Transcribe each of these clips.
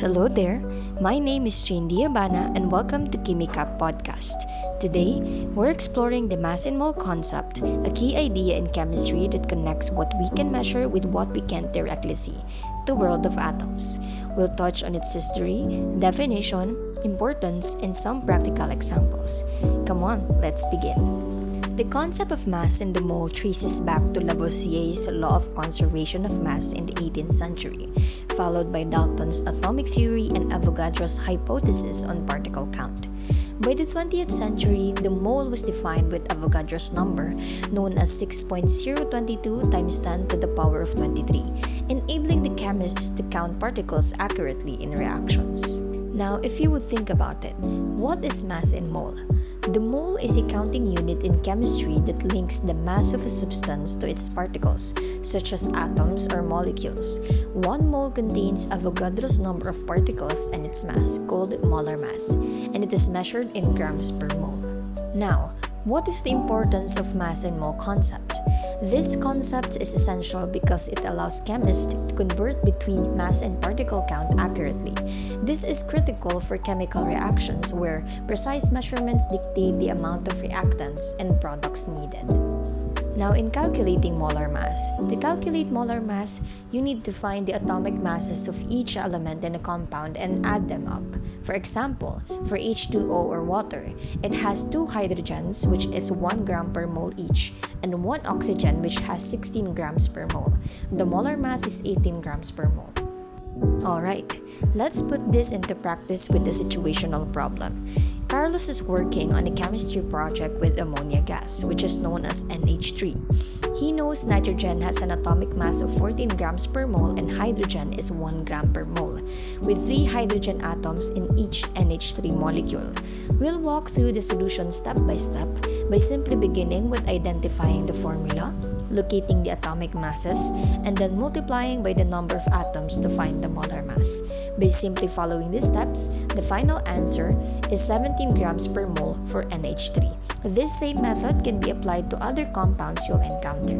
Hello there, my name is Jane Diabana and welcome to KimiKapp Podcast. Today, we're exploring the mass and mole concept, a key idea in chemistry that connects what we can measure with what we can't directly see, the world of atoms. We'll touch on its history, definition, importance, and some practical examples. Come on, let's begin. The concept of mass in the mole traces back to Lavoisier's law of conservation of mass in the 18th century, followed by Dalton's atomic theory and Avogadro's hypothesis on particle count. By the 20th century, the mole was defined with Avogadro's number, known as 6.022 times 10 to the power of 23, enabling the chemists to count particles accurately in reactions. Now, if you would think about it, what is mass in mole? The mole is a counting unit in chemistry that links the mass of a substance to its particles, such as atoms or molecules. One mole contains Avogadro's number of particles and its mass, called molar mass, and it is measured in grams per mole. Now, what is the importance of mass and mole concept? This concept is essential because it allows chemists to convert between mass and particle count accurately. This is critical for chemical reactions where precise measurements dictate the amount of reactants and products needed. Now, in calculating molar mass, to calculate molar mass, you need to find the atomic masses of each element in a compound and add them up. For example, for H2O or water, it has 2 hydrogens, which is 1 gram per mole each, and 1 oxygen, which has 16 grams per mole. The molar mass is 18 grams per mole. Alright, let's put this into practice with the situational problem. Carlos is working on a chemistry project with ammonia gas, which is known as NH3. He knows nitrogen has an atomic mass of 14 grams per mole and hydrogen is 1 gram per mole, with 3 hydrogen atoms in each NH3 molecule. We'll walk through the solution step by step by simply beginning with identifying the formula, locating the atomic masses, and then multiplying by the number of atoms to find the molar mass. By simply following these steps, the final answer is 17 grams per mole for NH3. This same method can be applied to other compounds you'll encounter.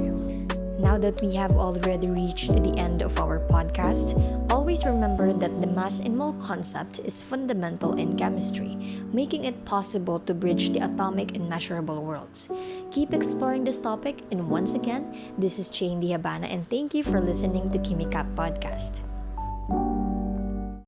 Now that we have already reached the end of our podcast, always remember that the mass and mole concept is fundamental in chemistry, making it possible to bridge the atomic and measurable worlds. Keep exploring this topic, and once again, this is Jane Diabana, and thank you for listening to KimiKapp Podcast.